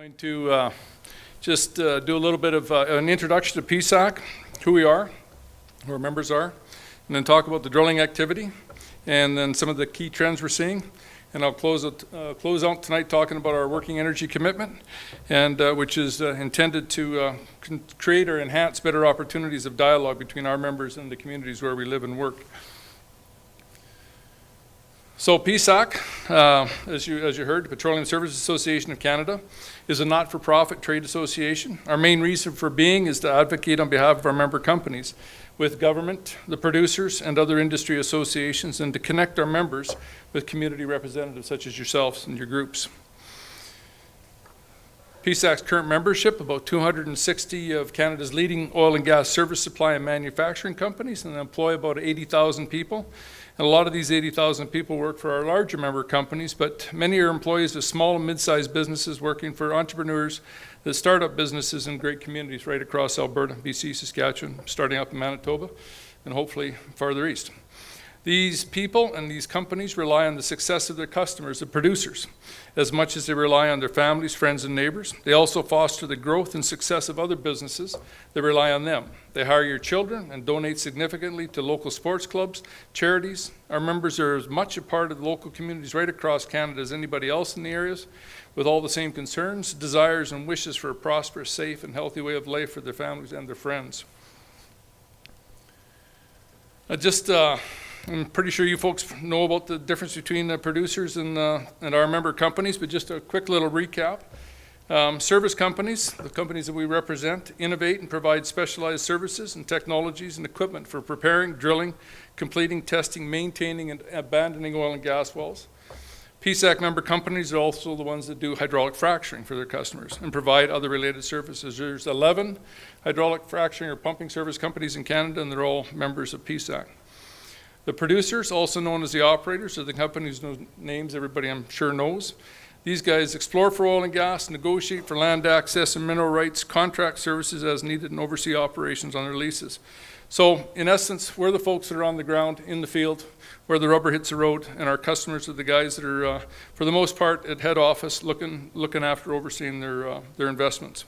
Going to just do a little bit of an introduction to PSAC, who we are, who our members are, and then talk about the drilling activity, and then some of the key trends we're seeing. And I'll close out tonight talking about our working energy commitment, and which is intended to create or enhance better opportunities of dialogue between our members and the communities where we live and work. So PSAC, as you heard, the Petroleum Services Association of Canada, is a not-for-profit trade association. Our main reason for being is to advocate on behalf of our member companies with government, the producers, and other industry associations, and to connect our members with community representatives such as yourselves and your groups. PSAC's current membership, about 260 of Canada's leading oil and gas service supply and manufacturing companies, and employ about 80,000 people. And a lot of these 80,000 people work for our larger member companies, but many are employees of small and mid-sized businesses working for entrepreneurs that start up businesses in great communities right across Alberta, BC, Saskatchewan, starting up in Manitoba, and hopefully farther east. These people and these companies rely on the success of their customers, the producers, as much as they rely on their families, friends, and neighbors. They also foster the growth and success of other businesses that rely on them. They hire your children and donate significantly to local sports clubs, charities. Our members are as much a part of the local communities right across Canada as anybody else in the areas, with all the same concerns, desires, and wishes for a prosperous, safe, and healthy way of life for their families and their friends. I'm pretty sure you folks know about the difference between the producers and our member companies, but just a quick little recap. Service companies, the companies that we represent, innovate and provide specialized services and technologies and equipment for preparing, drilling, completing, testing, maintaining, and abandoning oil and gas wells. PSAC member companies are also the ones that do hydraulic fracturing for their customers and provide other related services. There's 11 hydraulic fracturing or pumping service companies in Canada, and they're all members of PSAC. The producers, also known as the operators, are the companies whose names everybody I'm sure knows. These guys explore for oil and gas, negotiate for land access and mineral rights, contract services as needed, and oversee operations on their leases. So, in essence, we're the folks that are on the ground, in the field, where the rubber hits the road, and our customers are the guys that are, for the most part, at head office, looking after overseeing their investments.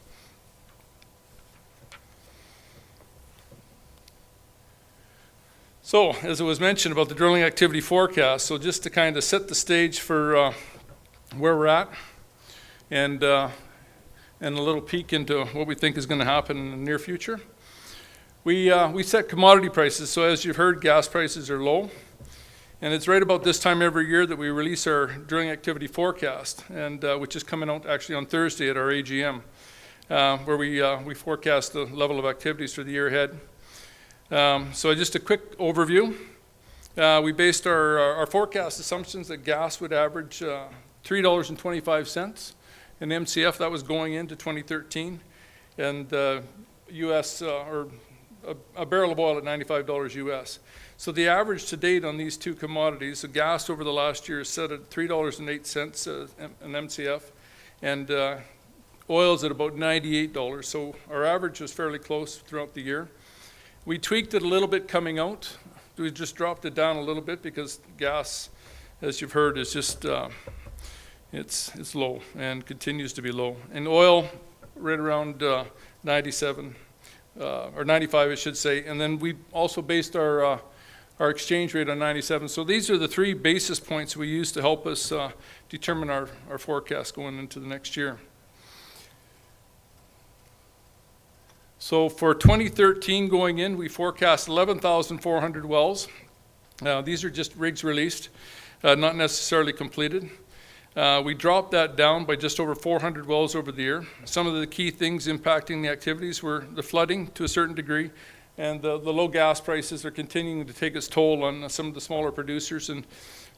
So, as it was mentioned about the drilling activity forecast, so just to kind of set the stage for where we're at, and a little peek into what we think is going to happen in the near future. We set commodity prices, so as you've heard, gas prices are low, and it's right about this time every year that we release our drilling activity forecast, and which is coming out actually on Thursday at our AGM, where we forecast the level of activities for the year ahead. So just a quick overview. We based our forecast assumptions that gas would average $3.25 an MCF. That was going into 2013, and US or a barrel of oil at $95 US. So the average to date on these two commodities, the gas over the last year is set at $3.08 an MCF, and oil's at about $98. So our average was fairly close throughout the year. We tweaked it a little bit coming out. We just dropped it down a little bit because gas, as you've heard, is just, it's low and continues to be low. And oil, right around 97, or 95, I should say. And then we also based our exchange rate on 97. So these are the 3 basis points we use to help us determine our forecast going into the next year. So for 2013 going in, we forecast 11,400 wells. These are just rigs released, not necessarily completed. We dropped that down by just over 400 wells over the year. Some of the key things impacting the activities were the flooding to a certain degree, and the low gas prices are continuing to take its toll on some of the smaller producers, and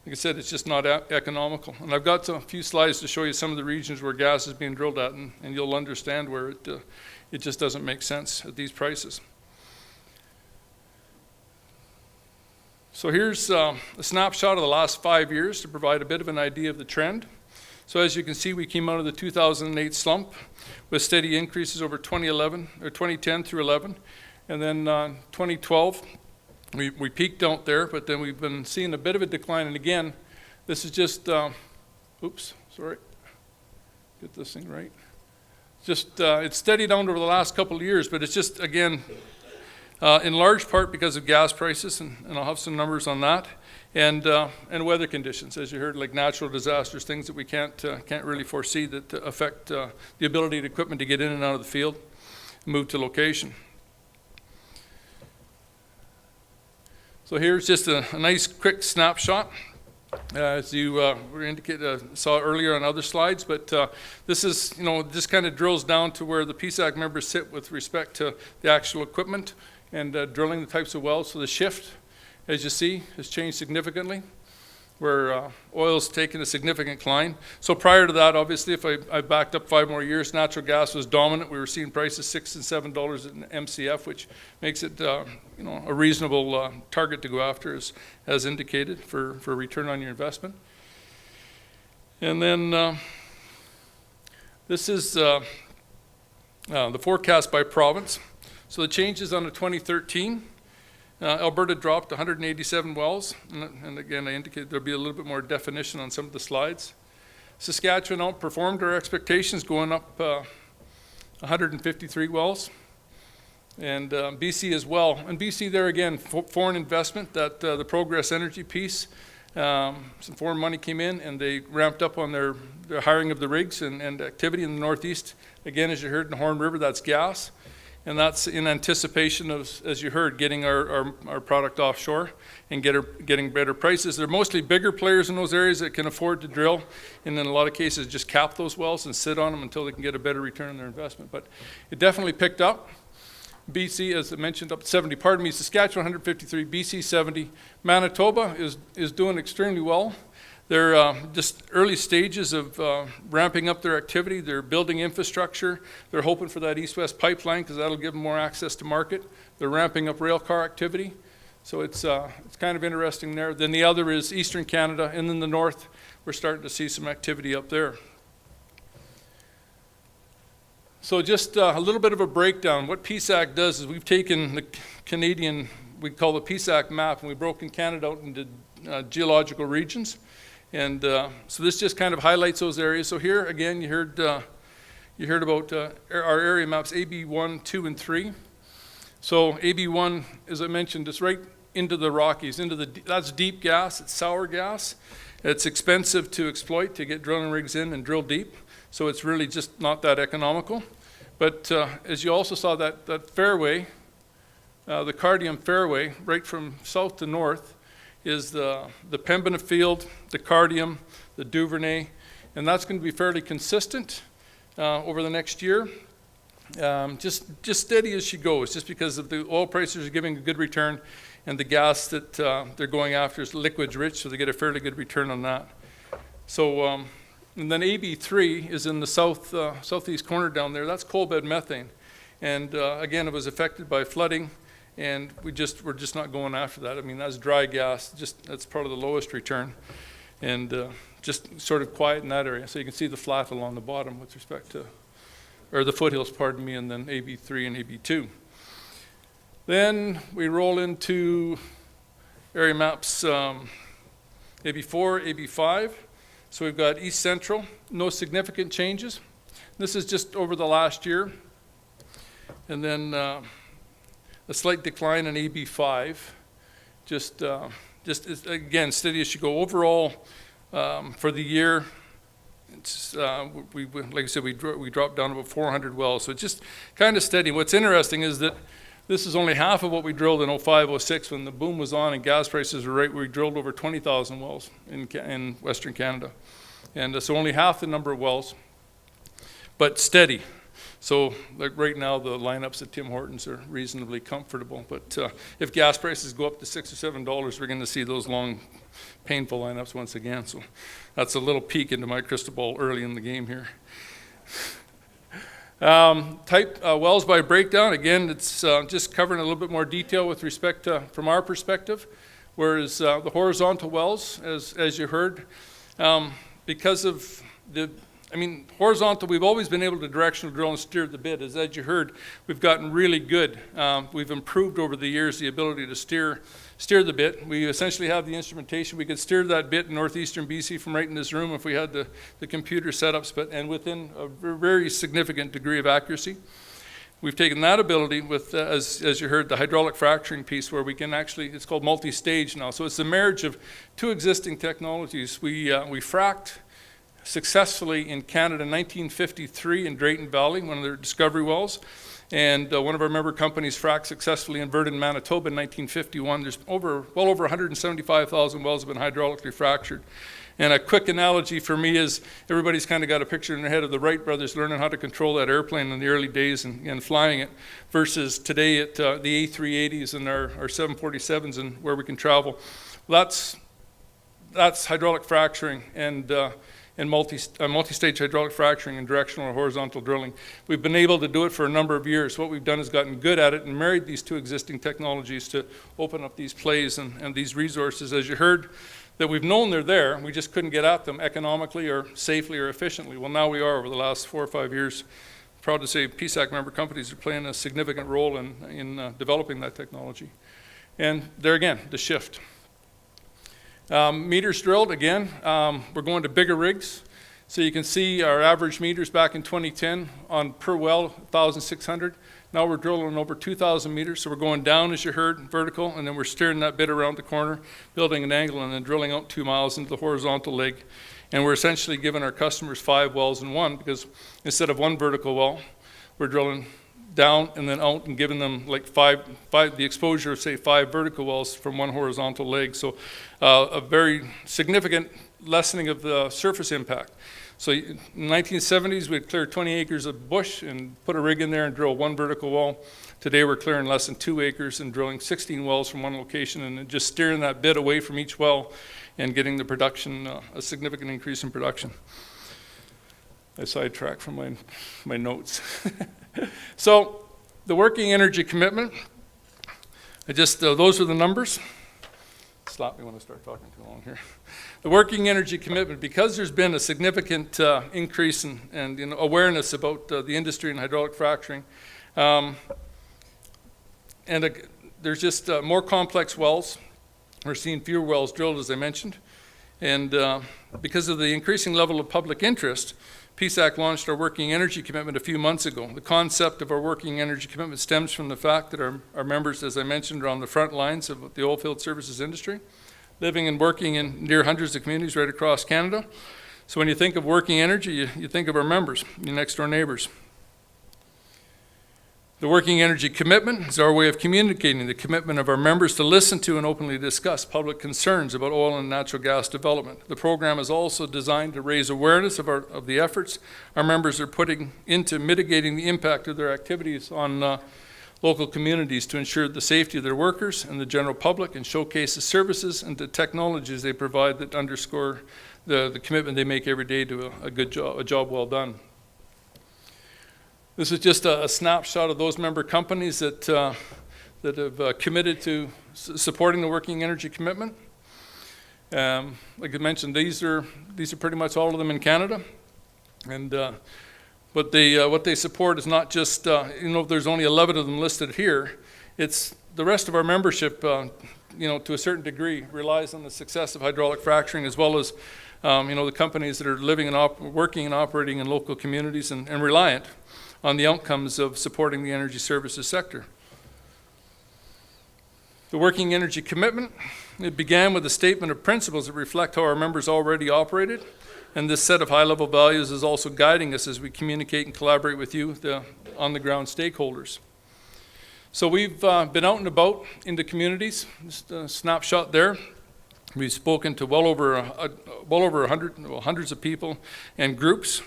like I said, it's just not economical. And I've got a few slides to show you some of the regions where gas is being drilled at, and you'll understand where it just doesn't make sense at these prices. So here's a snapshot of the last 5 years to provide a bit of an idea of the trend. So as you can see, we came out of the 2008 slump with steady increases over 2010 through 11. And then 2012, we peaked out there, but then we've been seeing a bit of a decline. And again, this is just, oops, sorry, get this thing right. just, it's steadied down over the last couple of years, but it's just, again, in large part because of gas prices, and I'll have some numbers on that, and weather conditions, as you heard, like natural disasters, things that we can't really foresee that affect the ability of the equipment to get in and out of the field, move to location. So here's just a nice quick snapshot, as you saw earlier on other slides, but this is, just kind of drills down to where the PSAC members sit with respect to the actual equipment and drilling the types of wells. So the shift, as you see, has changed significantly, where oil's taken a significant climb. So prior to that, obviously, if I backed up 5 more years, natural gas was dominant. We were seeing prices $6 and $7 an MCF, which makes it a reasonable target to go after, as indicated, for return on your investment. And then this is the forecast by province. So the changes on the 2013. Alberta dropped 187 wells, and again, I indicated there'll be a little bit more definition on some of the slides. Saskatchewan outperformed our expectations, going up 153 wells, and BC as well. And BC there again, foreign investment, that the Progress Energy piece, some foreign money came in, and they ramped up on their hiring of the rigs and activity in the Northeast. Again, as you heard in the Horn River, that's gas. And that's in anticipation of, as you heard, getting our product offshore and getting better prices. They're mostly bigger players in those areas that can afford to drill, and in a lot of cases just cap those wells and sit on them until they can get a better return on their investment. But it definitely picked up. BC, as I mentioned, up to 70. Pardon me, Saskatchewan 153, BC 70. Manitoba is doing extremely well. They're just early stages of ramping up their activity. They're building infrastructure. They're hoping for that east-west pipeline because that'll give them more access to market. They're ramping up rail car activity. So it's kind of interesting there. Then the other is Eastern Canada, and then the north, we're starting to see some activity up there. So just a little bit of a breakdown. What PSAC does is we've taken the Canadian, we call the PSAC map, and we've broken Canada out into geological regions. And so this just kind of highlights those areas. So here, again, you heard about our area maps, AB1, 2, and 3. So AB1, as I mentioned, is right into the Rockies, that's deep gas, it's sour gas. It's expensive to exploit, to get drilling rigs in and drill deep. So it's really just not that economical. But as you also saw, that fairway, the Cardium fairway, right from south to north, is the Pembina field, the Cardium, the Duvernay, and that's going to be fairly consistent over the next year. Just steady as she goes, just because of the oil prices are giving a good return, and the gas that they're going after is liquids rich, so they get a fairly good return on that. So, and then AB3 is in the southeast corner down there. That's coal bed methane, and again, it was affected by flooding. And we're just not going after that. I mean, that's dry gas, that's part of the lowest return. And just sort of quiet in that area. So you can see the flat along the bottom with respect to, or the foothills, pardon me, and then AB3 and AB2. Then we roll into area maps AB4, AB5. So we've got East Central, no significant changes. This is just over the last year. And then a slight decline in AB5, just again, steady as you go. Overall, for the year, it's, like I said, we dropped down about 400 wells, so it's just kind of steady. What's interesting is that this is only half of what we drilled in 05, 06 when the boom was on and gas prices were right where we drilled over 20,000 wells in Western Canada. And so only half the number of wells, but steady. So like right now, the lineups at Tim Hortons are reasonably comfortable. But if gas prices go up to $6 or $7, we're going to see those long, painful lineups once again. So that's a little peek into my crystal ball early in the game here. Wells by breakdown. Again, it's just covering a little bit more detail with respect to, from our perspective. Whereas the horizontal wells, as you heard, because of the I mean, horizontal, we've always been able to directional drill and steer the bit. As you heard, we've gotten really good. We've improved over the years the ability to steer the bit. We essentially have the instrumentation. We could steer that bit in northeastern BC from right in this room if we had the computer setups, and within a very significant degree of accuracy. We've taken that ability with, as you heard, the hydraulic fracturing piece, where we can actually, it's called multi-stage now. So it's the marriage of two existing technologies. We fracked successfully in Canada in 1953 in Drayton Valley, one of their discovery wells. And one of our member companies fracked successfully in Verdun, Manitoba in 1951. There's well over 175,000 wells have been hydraulically fractured. And a quick analogy for me is everybody's kind of got a picture in their head of the Wright brothers learning how to control that airplane in the early days and flying it, versus today at the A380s and our 747s and where we can travel. That's hydraulic fracturing and multi-stage hydraulic fracturing and directional or horizontal drilling. We've been able to do it for a number of years. What we've done is gotten good at it and married these two existing technologies to open up these plays and these resources. As you heard, that we've known they're there, we just couldn't get at them economically or safely or efficiently. Well, now we are over the last 4 or 5 years. Proud to say PSAC member companies are playing a significant role in developing that technology. And there again, the shift. Meters drilled, again, we're going to bigger rigs. So you can see our average meters back in 2010 on per well, 1,600. Now we're drilling over 2,000 meters, so we're going down, as you heard, vertical, and then we're steering that bit around the corner, building an angle, and then drilling out 2 miles into the horizontal leg. And we're essentially giving our customers 5 wells in one, because instead of 1 vertical well, we're drilling down and then out and giving them like the exposure of, say, 5 vertical wells from 1 horizontal leg. So a very significant lessening of the surface impact. So in the 1970s, we'd clear 20 acres of bush and put a rig in there and drill 1 vertical well. Today, we're clearing less than 2 acres and drilling 16 wells from 1 location and just steering that bit away from each well and getting the production, a significant increase in production. I sidetracked from my notes. So the working energy commitment, those are the numbers. Stop me when I start talking too long here. The working energy commitment, because there's been a significant increase in awareness about the industry and hydraulic fracturing, there's just more complex wells. We're seeing fewer wells drilled, as I mentioned. And because of the increasing level of public interest, PSAC launched our working energy commitment a few months ago. The concept of our working energy commitment stems from the fact that our members, as I mentioned, are on the front lines of the oilfield services industry, living and working in near hundreds of communities right across Canada. So when you think of working energy, you think of our members, your next door neighbors. The working energy commitment is our way of communicating the commitment of our members to listen to and openly discuss public concerns about oil and natural gas development. The program is also designed to raise awareness of the efforts our members are putting into mitigating the impact of their activities on local communities to ensure the safety of their workers and the general public, and showcase the services and the technologies they provide that underscore the commitment they make every day to a job well done. This is just a snapshot of those member companies that have committed to supporting the working energy commitment. Like I mentioned, these are pretty much all of them in Canada, and what they support is not just there's only 11 of them listed here. It's the rest of our membership, to a certain degree, relies on the success of hydraulic fracturing, as well as the companies that are living and working and operating in local communities and reliant on the outcomes of supporting the energy services sector. The working energy commitment, it began with a statement of principles that reflect how our members already operated, and this set of high-level values is also guiding us as we communicate and collaborate with you, the on-the-ground stakeholders. So we've been out and about into communities, just a snapshot there. We've spoken to well over 100, hundreds of people and groups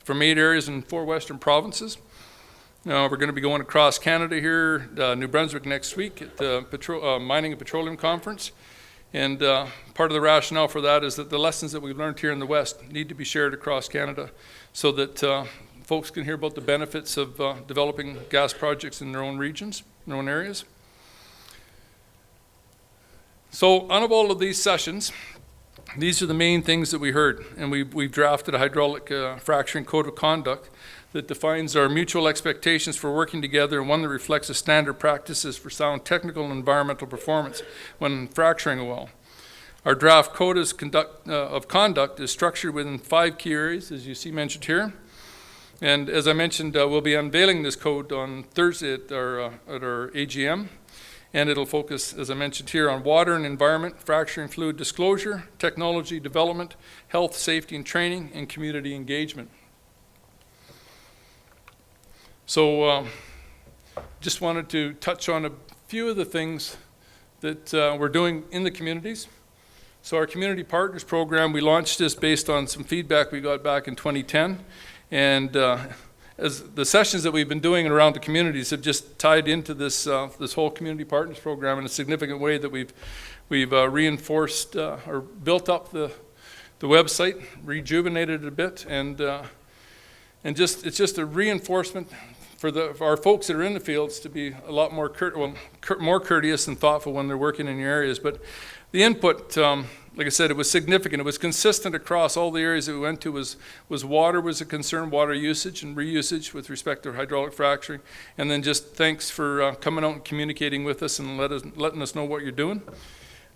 from 8 areas in 4 western provinces. We're going to be going across Canada here, New Brunswick next week at the Mining and Petroleum Conference. And part of the rationale for that is that the lessons that we've learned here in the West need to be shared across Canada so that folks can hear about the benefits of developing gas projects in their own regions, in their own areas. So out of all of these sessions, these are the main things that we heard, and we've drafted a hydraulic fracturing code of conduct that defines our mutual expectations for working together, and one that reflects the standard practices for sound technical and environmental performance when fracturing a well. Our draft code of conduct is structured within 5 key areas, as you see mentioned here. And as I mentioned, we'll be unveiling this code on Thursday at our AGM. And it'll focus, as I mentioned here, on water and environment, fracturing fluid disclosure, technology development, health, safety and training, and community engagement. So just wanted to touch on a few of the things that we're doing in the communities. So our Community Partners Program, we launched this based on some feedback we got back in 2010. And as the sessions that we've been doing around the communities have just tied into this this whole Community Partners Program in a significant way, that we've reinforced or built up the website, rejuvenated it a bit, and just it's just a reinforcement for our folks that are in the fields to be a lot more more courteous and thoughtful when they're working in your areas. But the input, like I said, it was significant. It was consistent across all the areas that we went to. Was water was a concern, water usage and reusage with respect to hydraulic fracturing. And then just thanks for coming out and communicating with us and letting us know what you're doing.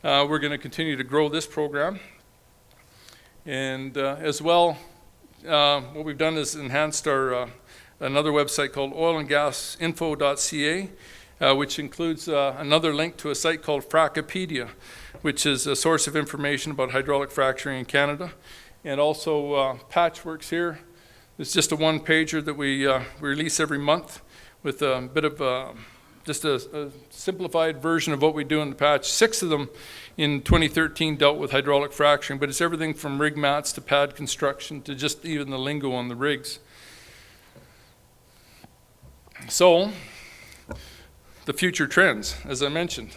We're going to continue to grow this program. And as well, what we've done is enhanced our another website called oilandgasinfo.ca, which includes another link to a site called Frackopedia, which is a source of information about hydraulic fracturing in Canada. And also Patchworks here. It's just a one-pager that we release every month with a bit of just a simplified version of what we do in the patch. 6 of them in 2013 dealt with hydraulic fracturing, but it's everything from rig mats to pad construction to just even the lingo on the rigs. So, the future trends, as I mentioned.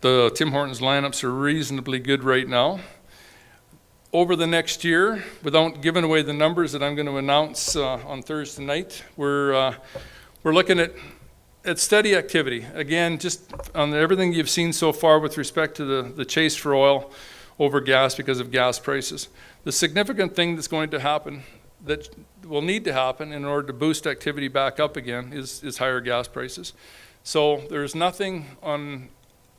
The Tim Hortons lineups are reasonably good right now. Over the next year, without giving away the numbers that I'm going to announce on Thursday night, we're looking at steady activity. Again, just on everything you've seen so far with respect to the chase for oil over gas because of gas prices. The significant thing that's going to happen, that will need to happen in order to boost activity back up again, is higher gas prices. So there's nothing on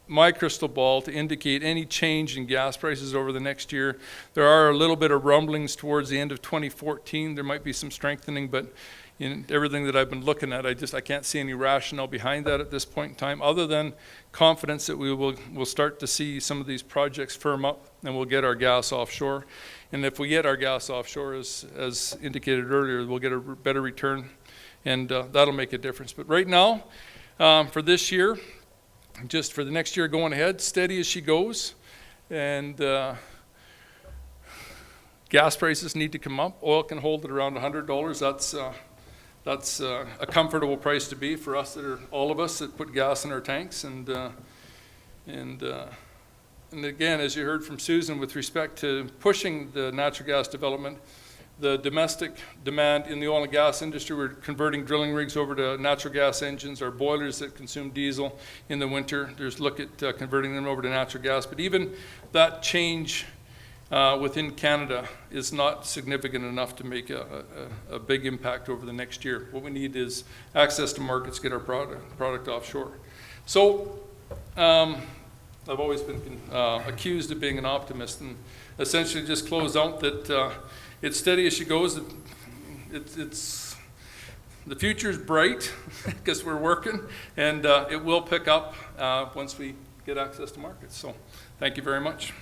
my crystal ball to indicate any change in gas prices over the next year. There are a little bit of rumblings towards the end of 2014. There might be some strengthening, but in everything that I've been looking at, I can't see any rationale behind that at this point in time, other than confidence that we'll start to see some of these projects firm up and we'll get our gas offshore. And if we get our gas offshore, as indicated earlier, we'll get a better return, and that'll make a difference. But right now, for this year, just for the next year going ahead, steady as she goes, and gas prices need to come up. Oil can hold at around $100. That's a comfortable price to be for us, all of us that put gas in our tanks. And again, as you heard from Susan, with respect to pushing the natural gas development, the domestic demand in the oil and gas industry, we're converting drilling rigs over to natural gas engines. Our boilers that consume diesel in the winter, there's look at converting them over to natural gas. But even that change within Canada is not significant enough to make a big impact over the next year. What we need is access to markets, get our product offshore. So I've always been accused of being an optimist, and essentially just close out that it's steady as she goes. It's the future's bright because we're working, and it will pick up once we get access to markets. So thank you very much.